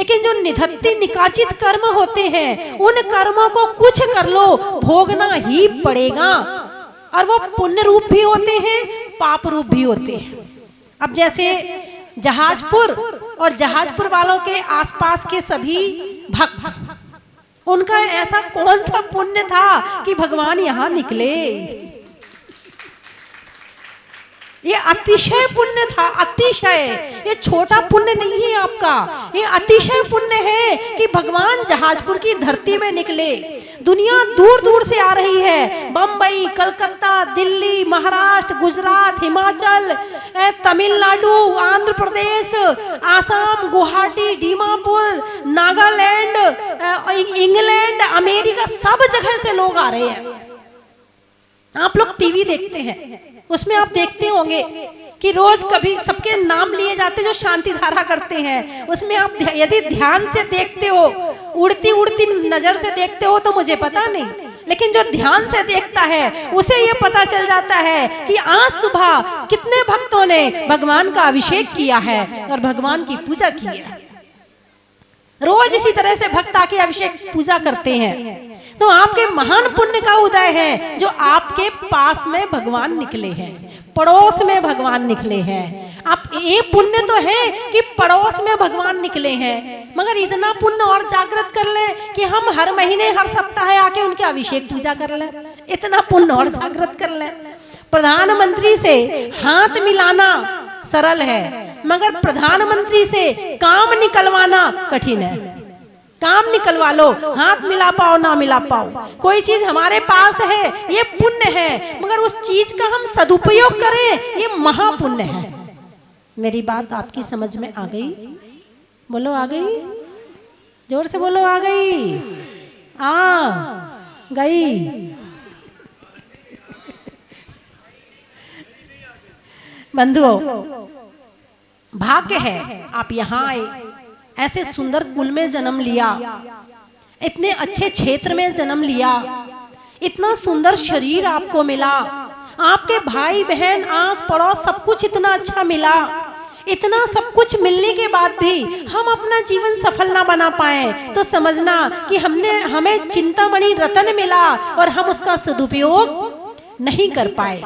लेकिन जो निधत्ती निकाचित कर्म होते हैं, उन कर्मों को कुछ कर लो भोगना ही पड़ेगा, और वो पुण्य रूप भी होते हैं, पाप रूप भी होते हैं। अब जैसे जहाजपुर और जहाजपुर वालों के आसपास के सभी भक्त, उनका ऐसा कौन सा पुण्य था कि भगवान यहाँ निकले? ये अतिशय पुण्य था, अतिशय। ये छोटा पुण्य नहीं है आपका, ये अतिशय पुण्य है कि भगवान जहाजपुर की धरती में निकले। दुनिया दूर दूर से आ रही है, बम्बई, कलकत्ता, दिल्ली, महाराष्ट्र, गुजरात, हिमाचल, तमिलनाडु, आंध्र प्रदेश, आसाम, गुवाहाटी, दीमापुर, नागालैंड, इंग्लैंड, अमेरिका, सब जगह से लोग आ रहे हैं। आप लोग टीवी देखते हैं, उसमें आप देखते होंगे कि रोज कभी सबके नाम लिए जाते जो शांति धारा करते हैं। उसमें आप यदि ध्यान से देखते हो, उड़ती उड़ती नजर से देखते हो तो मुझे पता नहीं, लेकिन जो ध्यान से देखता है उसे ये पता चल जाता है कि आज सुबह कितने भक्तों ने भगवान का अभिषेक किया है और भगवान की पूजा की है। रोज इसी तरह से भक्त आके अभिषेक पूजा करते हैं। तो आपके महान पुण्य का उदय है जो आपके पास में भगवान निकले हैं, पड़ोस में भगवान निकले हैं। आप ये पुण्य तो है कि पड़ोस में भगवान निकले हैं, मगर इतना पुण्य और जागृत कर लें कि हम हर महीने हर सप्ताह आके उनके अभिषेक पूजा कर लें, इतना पुण्य और जागृत कर लें। प्रधानमंत्री से हाथ मिलाना सरल है, मगर प्रधानमंत्री से काम निकलवाना कठिन है। काम निकलवा लो, हाथ मिला पाओ ना मिला पाओ, कोई चीज हमारे पास है ये पुण्य है, मगर उस चीज का हम सदुपयोग करें ये महापुण्य है। मेरी बात आपकी समझ में आ गई? बोलो आ गई, जोर से बोलो आ गई, आ गई। बंधुओं, भाग्य है आप यहाँ आए, ऐसे सुंदर कुल में जन्म लिया, इतने अच्छे क्षेत्र में जन्म लिया, इतना सुंदर शरीर आपको मिला, आपके भाई बहन आस पड़ोस सब कुछ इतना अच्छा मिला। इतना सब कुछ मिलने के बाद भी हम अपना जीवन सफल ना बना पाए तो समझना कि हमें चिंतामणि रतन मिला और हम उसका सदुपयोग नहीं कर पाए।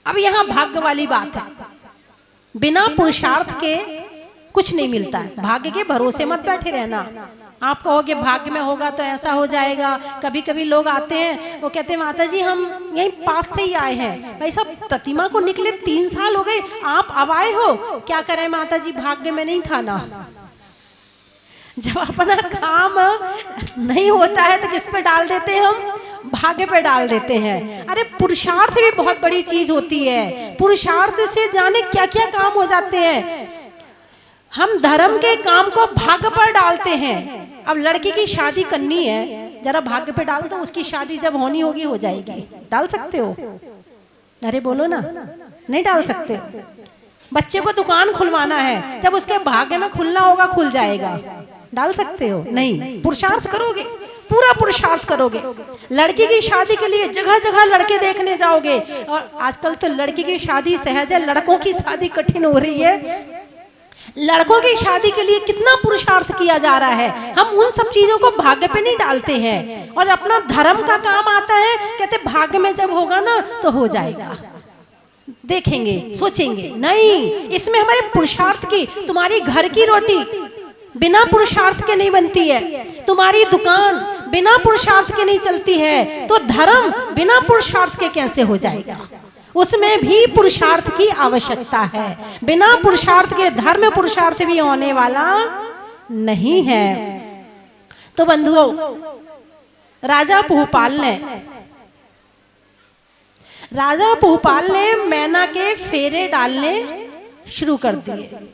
अब यहाँ भाग्य वाली बात है, बिना पुरुषार्थ के कुछ नहीं मिलता है। भाग्य के भरोसे मत बैठे रहना। आप कहोगे भाग्य में होगा तो ऐसा हो जाएगा। कभी कभी लोग आते हैं, वो कहते हैं माता जी हम यहीं पास से ही आए हैं, भाई साहब प्रतिमा को निकले 3 साल हो गए, आप अब आए हो, क्या करें माता जी भाग्य में नहीं था ना। जब अपना काम नहीं होता है तो किस पे डाल देते हैं हम? भाग्य पे डाल देते हैं। अरे पुरुषार्थ भी बहुत बड़ी चीज होती है, पुरुषार्थ से जाने क्या क्या काम हो जाते हैं। हम धर्म के काम को भाग्य पर डालते हैं। अब लड़की की शादी करनी है, जरा भाग्य पे डाल दो, उसकी शादी जब होनी होगी हो जाएगी। डाल सकते हो? अरे बोलो ना, नहीं डाल सकते। बच्चे को दुकान खुलवाना है, जब उसके भाग्य में खुलना होगा खुल जाएगा। डाल सकते हो? नहीं। पुरुषार्थ करोगे, पूरा पुरुषार्थ करोगे। लड़की की शादी के लिए जगह जगह लड़के देखने जाओगे, और आजकल तो लड़की की शादी सहज है, लड़कों की शादी कठिन हो रही है। लड़कों की शादी के लिए कितना पुरुषार्थ किया जा रहा है, हम उन सब चीजों को भाग्य पे नहीं डालते हैं। और अपना धर्म का काम आता है, कहते भाग्य में जब होगा ना तो हो जाएगा, देखेंगे सोचेंगे। नहीं, इसमें हमारे पुरुषार्थ की, तुम्हारी घर की रोटी बिना पुरुषार्थ के नहीं बनती है, तुम्हारी दुकान बिना पुरुषार्थ के नहीं चलती है, तो धर्म बिना पुरुषार्थ के कैसे हो जाएगा? उसमें भी पुरुषार्थ की आवश्यकता है। बिना पुरुषार्थ के धर्म पुरुषार्थ भी होने वाला नहीं है। तो बंधुओं, राजा भूपाल ने मैना के फेरे डालने शुरू कर दिए।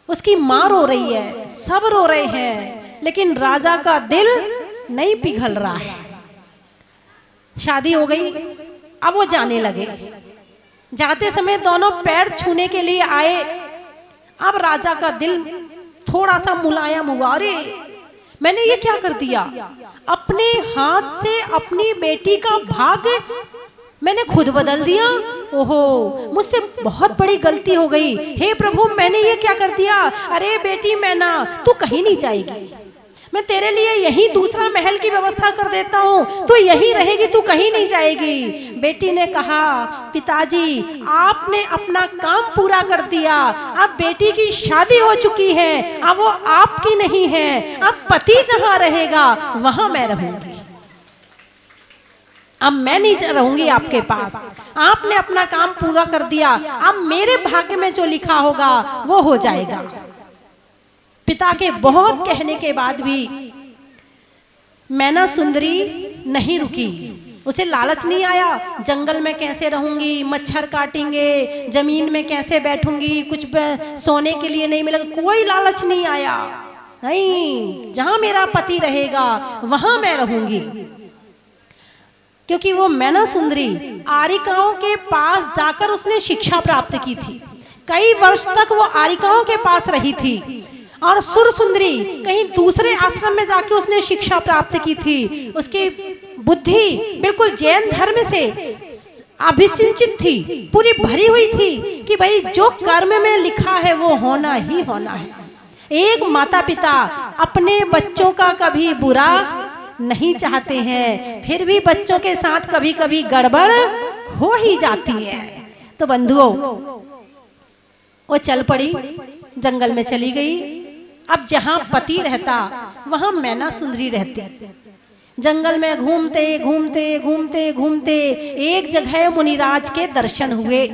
उसकी माँ रो रही है, सब रो रहे हैं, लेकिन राजा का दिल नहीं पिघल रहा है। शादी हो गई, अब वो जाने लगे। जाते समय दोनों पैर छूने के लिए आए। अब राजा का दिल थोड़ा सा मुलायम हुआ, अरे मैंने ये क्या कर दिया, अपने हाथ से अपनी बेटी का भाग्य मैंने खुद बदल दिया। ओहो मुझसे बहुत बड़ी गलती हो गई, हे प्रभु मैंने ये क्या कर दिया। अरे बेटी मैना तू कहीं नहीं जाएगी, मैं तेरे लिए यहीं दूसरा महल की व्यवस्था कर देता हूँ, तू यहीं रहेगी, तू कहीं नहीं जाएगी। बेटी ने कहा पिताजी आपने अपना काम पूरा कर दिया, अब बेटी की शादी हो चुकी है, अब वो आपकी नहीं है, अब पति जहाँ रहेगा वहां मैं रहूंगी, अब मैं नहीं रहूंगी आपके पास, आपने अपना काम पूरा कर दिया, अब मेरे भाग्य में जो लिखा होगा वो हो जाएगा। पिता के बहुत कहने के बाद भी मैना सुंदरी नहीं रुकी, उसे लालच नहीं आया जंगल में कैसे रहूंगी, मच्छर काटेंगे, जमीन में कैसे बैठूंगी, कुछ सोने के लिए नहीं मिलेगा, कोई लालच नहीं आया। नहीं, जहां मेरा पति रहेगा वहां मैं रहूंगी। क्योंकि वो मैना सुंदरी आरिकाओं के पास जाकर उसने शिक्षा प्राप्त की थी, कई वर्ष तक वो आरिकाओं के पास रही थी, और सुर सुंदरी कहीं दूसरे आश्रम में जाके उसने शिक्षा प्राप्त की थी। उसकी बुद्धि बिल्कुल जैन धर्म से अभिसिंचित थी, पूरी भरी हुई थी कि भाई जो कर्म में लिखा है वो होना ही होना है। एक माता पिता अपने बच्चों का कभी बुरा नहीं चाहते हैं, फिर भी बच्चों के साथ कभी कभी गड़बड़ हो ही जाती है। तो बंधुओं वो चल पड़ी, जंगल में चली गई। अब जहां पति रहता वहां मैना सुंदरी रहती। जंगल में घूमते घूमते घूमते घूमते एक जगह मुनिराज के दर्शन हुए,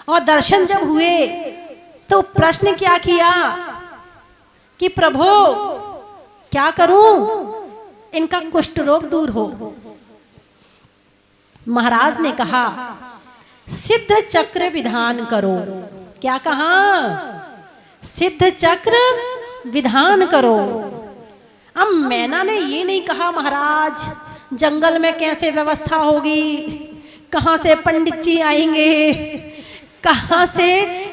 और दर्शन जब हुए तो प्रश्न क्या किया कि प्रभु क्या करूं इनका कुष्ठ रोग दूर हो। महाराज ने कहा सिद्ध चक्र विधान करो। क्या कहा? सिद्ध चक्र विधान करो। अब मैना ने ये नहीं कहा महाराज जंगल में कैसे व्यवस्था होगी, कहाँ से पंडित जी आएंगे, कहाँ से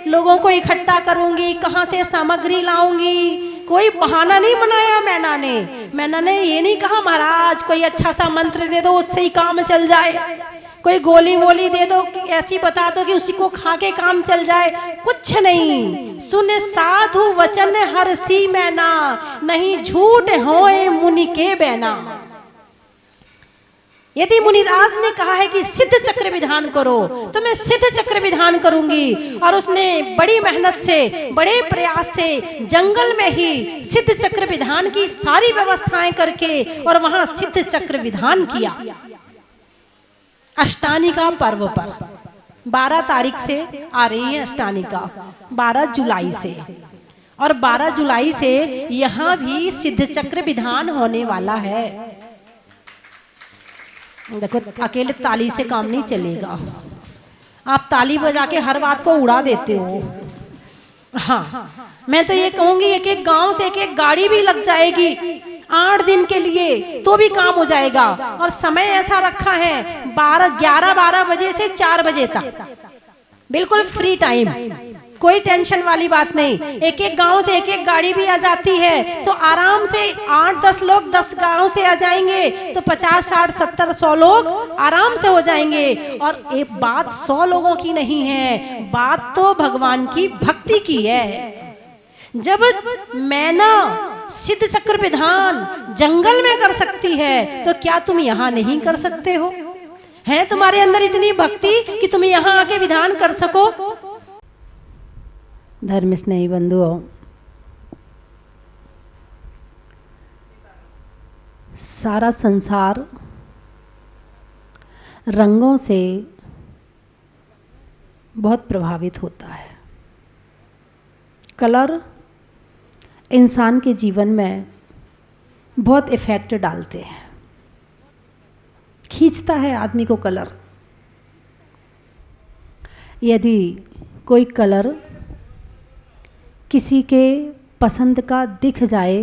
लोगों को इकट्ठा करूंगी, कहाँ से सामग्री लाऊंगी, कोई बहाना नहीं बनाया मैना ने। मैना ने ये नहीं कहा महाराज कोई अच्छा सा मंत्र दे दो उससे ही काम चल जाए, कोई गोली वोली दे दो ऐसी बता दो कि उसी को खा के काम चल जाए, कुछ नहीं। सुन साधु वचन हरसी मैना, नहीं झूठ होए मुनि के बैना। यदि मुनिराज ने कहा है कि सिद्ध चक्र विधान करो तो मैं सिद्ध चक्र विधान करूंगी। और उसने बड़ी मेहनत से बड़े प्रयास से जंगल में ही सिद्ध चक्र विधान की सारी व्यवस्थाएं करके और वहां सिद्ध चक्र विधान किया। अष्टानिका पर्व पर 12 तारीख से आ रही है अष्टानिका, 12 जुलाई से, और 12 जुलाई से यहाँ भी सिद्ध चक्र विधान होने वाला है। देखो अकेले ताली से काम नहीं चलेगा, आप ताली बजा के हर बात को उड़ा देते हो। हाँ, मैं तो ये कहूंगी एक एक गांव से एक एक गाड़ी भी लग जाएगी 8 दिन के लिए तो भी काम हो जाएगा। और समय ऐसा रखा है 11-12 बजे से 4 बजे तक, बिल्कुल फ्री टाइम, कोई टेंशन वाली बात नहीं। एक एक गांव से एक एक गाड़ी भी आ जाती है तो आराम से 8-10 लोग 10 गांव से आ जाएंगे तो 50, 60, 70, 100 लोग आराम से हो जाएंगे। और एक बात 100 लोगों की नहीं है, बात तो भगवान की भक्ति की है। जब मैना सिद्ध चक्र विधान जंगल में कर सकती है तो क्या तुम यहाँ नहीं कर सकते हो? है तुम्हारे अंदर इतनी भक्ति कि तुम यहाँ आके विधान कर सको? धर्म स्नेही बंधुओं, सारा संसार रंगों से बहुत प्रभावित होता है। कलर इंसान के जीवन में बहुत इफेक्ट डालते हैं, खींचता है आदमी को कलर। यदि कोई कलर किसी के पसंद का दिख जाए,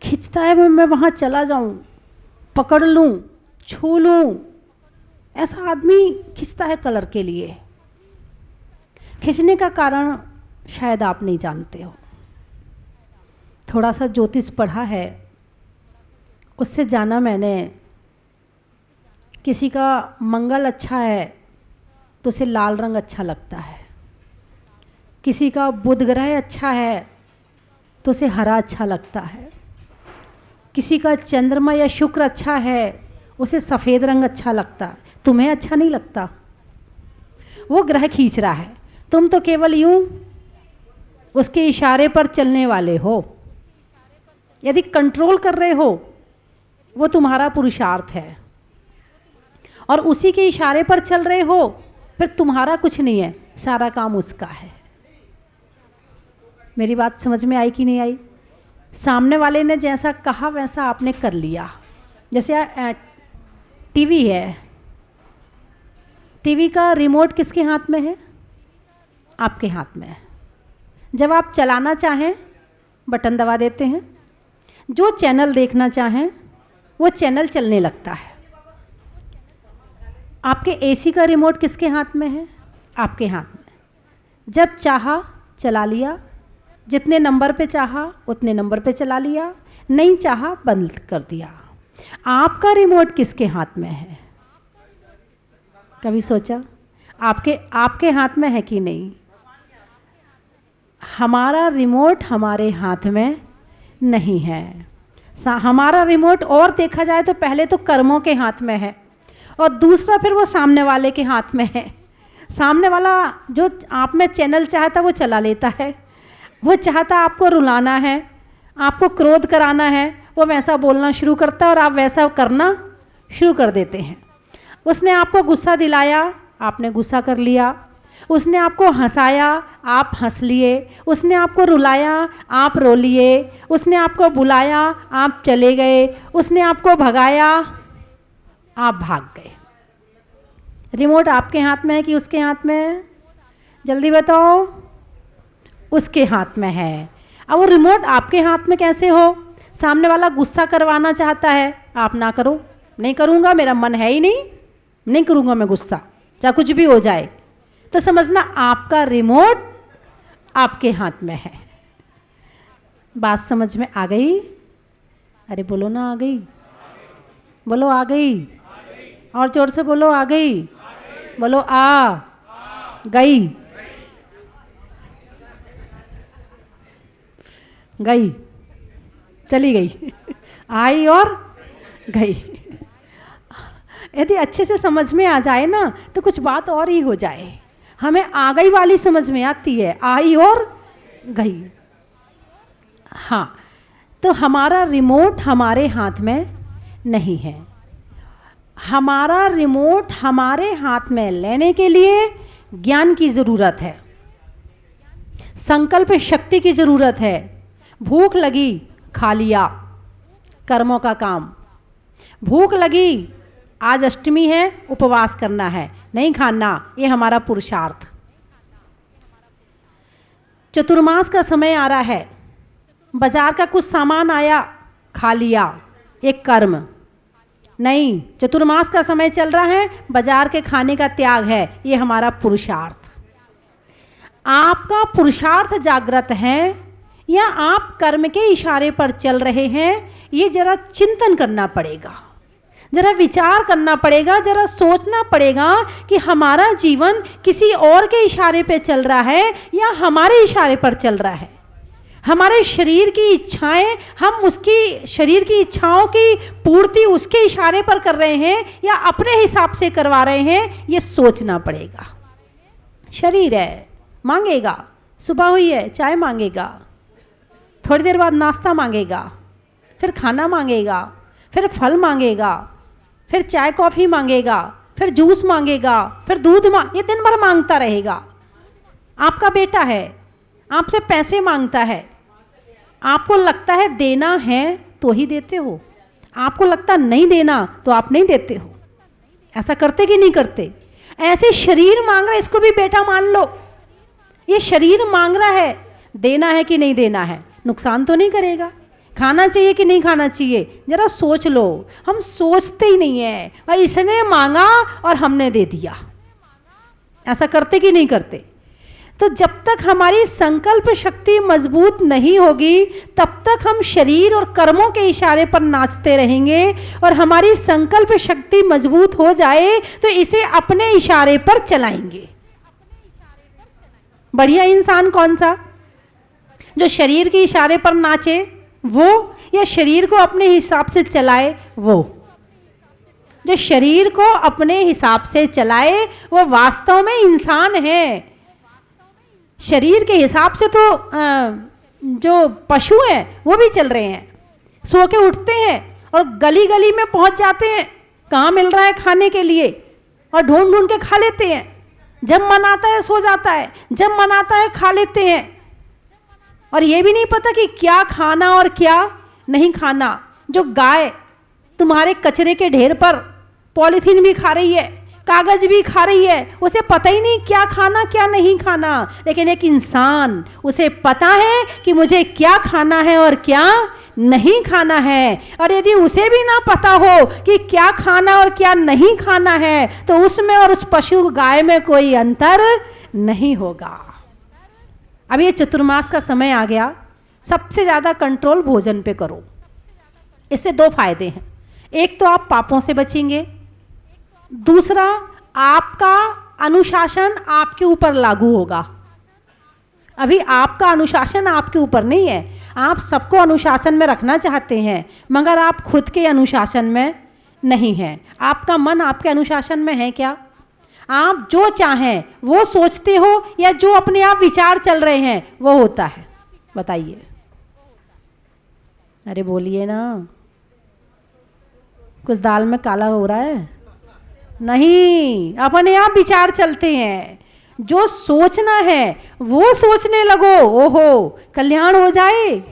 खींचता है मैं वहाँ चला जाऊँ, पकड़ लूँ, छू लूँ, ऐसा आदमी खींचता है कलर के लिए। खींचने का कारण शायद आप नहीं जानते हो। थोड़ा सा ज्योतिष पढ़ा है, उससे जाना मैंने किसी का मंगल अच्छा है तो उसे लाल रंग अच्छा लगता है, किसी का बुध ग्रह अच्छा है तो उसे हरा अच्छा लगता है, किसी का चंद्रमा या शुक्र अच्छा है उसे सफ़ेद रंग अच्छा लगता है। तुम्हें अच्छा नहीं लगता, वो ग्रह खींच रहा है, तुम तो केवल यूं उसके इशारे पर चलने वाले हो। यदि कंट्रोल कर रहे हो वो तुम्हारा पुरुषार्थ है, और उसी के इशारे पर चल रहे हो फिर तुम्हारा कुछ नहीं है, सारा काम उसका है। मेरी बात समझ में आई कि नहीं आई? सामने वाले ने जैसा कहा वैसा आपने कर लिया। जैसे टीवी है, टीवी का रिमोट किसके हाथ में है? आपके हाथ में है। जब आप चलाना चाहें बटन दबा देते हैं, जो चैनल देखना चाहें वो चैनल चलने लगता है। आपके एसी का रिमोट किसके हाथ में है? आपके हाथ में। जब चाहा चला लिया, जितने नंबर पे चाहा उतने नंबर पे चला लिया, नहीं चाहा बंद कर दिया। आपका रिमोट किसके हाथ में है? कभी सोचा? आपके हाथ में है कि नहीं? हमारा रिमोट हमारे हाथ में नहीं है। हमारा रिमोट और देखा जाए तो पहले तो कर्मों के हाथ में है, और दूसरा फिर वो सामने वाले के हाथ में है। सामने वाला जो आप में चैनल चाहता वो चला लेता है, वो चाहता आपको रुलाना है, आपको क्रोध कराना है, वो वैसा बोलना शुरू करता है और आप वैसा करना शुरू कर देते हैं। उसने आपको गुस्सा दिलाया, आपने गुस्सा कर लिया। उसने आपको हंसाया, आप हंस लिए। उसने आपको रुलाया, आप रो लिए। उसने आपको बुलाया, आप चले गए। उसने आपको भगाया, आप भाग गए। रिमोट आपके हाथ में है कि उसके हाथ में है? जल्दी बताओ। उसके हाथ में है। अब वो रिमोट आपके हाथ में कैसे हो? सामने वाला गुस्सा करवाना चाहता है, आप ना करो। नहीं करूँगा, मेरा मन है ही नहीं करूँगा मैं गुस्सा, चाहे कुछ भी हो जाए। तो समझना आपका रिमोट आपके हाथ में है। बात समझ में आ गई? अरे बोलो ना, आ गई? बोलो आ गई। और जोर से बोलो, आ गई। बोलो आ गई। गई, चली गई। आई और गई। यदि अच्छे से समझ में आ जाए ना तो कुछ बात और ही हो जाए। हमें आ गई वाली समझ में आती है, आई और गई। हाँ, तो हमारा रिमोट हमारे हाथ में नहीं है। हमारा रिमोट हमारे हाथ में लेने के लिए ज्ञान की ज़रूरत है, संकल्प शक्ति की ज़रूरत है। भूख लगी, खा लिया, कर्मों का काम। भूख लगी, आज अष्टमी है, उपवास करना है, नहीं खाना, ये हमारा पुरुषार्थ। चतुर्मास का समय आ रहा है, बाजार का कुछ सामान आया, खा लिया, एक कर्म। नहीं, चतुर्मास का समय चल रहा है, बाजार के खाने का त्याग है, ये हमारा पुरुषार्थ। आपका पुरुषार्थ जागृत है या आप कर्म के इशारे पर चल रहे हैं, ये जरा चिंतन करना पड़ेगा, जरा विचार करना पड़ेगा, जरा सोचना पड़ेगा कि हमारा जीवन किसी और के इशारे पे चल रहा है या हमारे इशारे पर चल रहा है। हमारे शरीर की इच्छाएं, हम उसकी शरीर की इच्छाओं की पूर्ति उसके इशारे पर कर रहे हैं या अपने हिसाब से करवा रहे हैं, ये सोचना पड़ेगा। शरीर है, मांगेगा, सुबह हुई है चाय मांगेगा, थोड़ी देर बाद नाश्ता मांगेगा, फिर खाना मांगेगा, फिर फल मांगेगा, फिर चाय कॉफ़ी मांगेगा, फिर जूस मांगेगा, फिर दूध ये दिन भर मांगता रहेगा। आपका बेटा है, आपसे पैसे मांगता है, आपको लगता है देना है तो ही देते हो, आपको लगता नहीं देना तो आप नहीं देते हो। ऐसा करते कि नहीं करते? ऐसे शरीर मांग रहा है, इसको भी बेटा मान लो। ये शरीर मांग रहा है, देना है कि नहीं देना है, नुकसान तो नहीं करेगा, खाना चाहिए कि नहीं खाना चाहिए, जरा सोच लो। हम सोचते ही नहीं है, और इसने मांगा और हमने दे दिया। ऐसा करते कि नहीं करते? तो जब तक हमारी संकल्प शक्ति मजबूत नहीं होगी तब तक हम शरीर और कर्मों के इशारे पर नाचते रहेंगे, और हमारी संकल्प शक्ति मजबूत हो जाए तो इसे अपने इशारे पर चलाएंगे। बढ़िया इंसान कौन सा? जो शरीर के इशारे पर नाचे वो, या शरीर को अपने हिसाब से चलाए वो? जो शरीर को अपने हिसाब से चलाए वो वास्तव में इंसान है। शरीर के हिसाब से तो जो पशु हैं वो भी चल रहे हैं, सो के उठते हैं और गली गली में पहुंच जाते हैं, कहाँ मिल रहा है खाने के लिए, और ढूंढ ढूंढ के खा लेते हैं। जब मन आता है सो जाता है, जब मन आता है खा लेते हैं, और ये भी नहीं पता कि क्या खाना और क्या नहीं खाना। जो गाय तुम्हारे कचरे के ढेर पर पॉलीथीन भी खा रही है, कागज भी खा रही है, उसे पता ही नहीं क्या खाना क्या नहीं खाना। लेकिन एक इंसान, उसे पता है कि मुझे क्या खाना है और क्या नहीं खाना है। और यदि उसे भी ना पता हो कि क्या खाना और क्या नहीं खाना है तो उसमें और उस पशु गाय में कोई अंतर नहीं होगा। अब ये चतुर्मास का समय आ गया, सबसे ज़्यादा कंट्रोल भोजन पे करो। इससे दो फायदे हैं, एक तो आप पापों से बचेंगे, दूसरा आपका अनुशासन आपके ऊपर लागू होगा। अभी आपका अनुशासन आपके ऊपर नहीं है, आप सबको अनुशासन में रखना चाहते हैं मगर आप खुद के अनुशासन में नहीं हैं। आपका मन आपके अनुशासन में है क्या? आप जो चाहें वो सोचते हो या जो अपने आप विचार चल रहे हैं वो होता है? बताइए, अरे बोलिए ना, कुछ दाल में काला हो रहा है? नहीं, अपने आप विचार चलते हैं। जो सोचना है वो सोचने लगो, ओहो कल्याण हो जाए।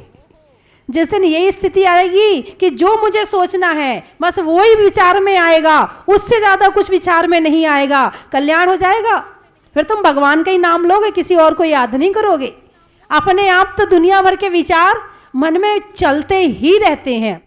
जिस दिन यही स्थिति आएगी कि जो मुझे सोचना है बस वो ही विचार में आएगा, उससे ज्यादा कुछ विचार में नहीं आएगा, कल्याण हो जाएगा। फिर तुम भगवान का ही नाम लोगे, किसी और को याद नहीं करोगे। अपने आप तो दुनिया भर के विचार मन में चलते ही रहते हैं।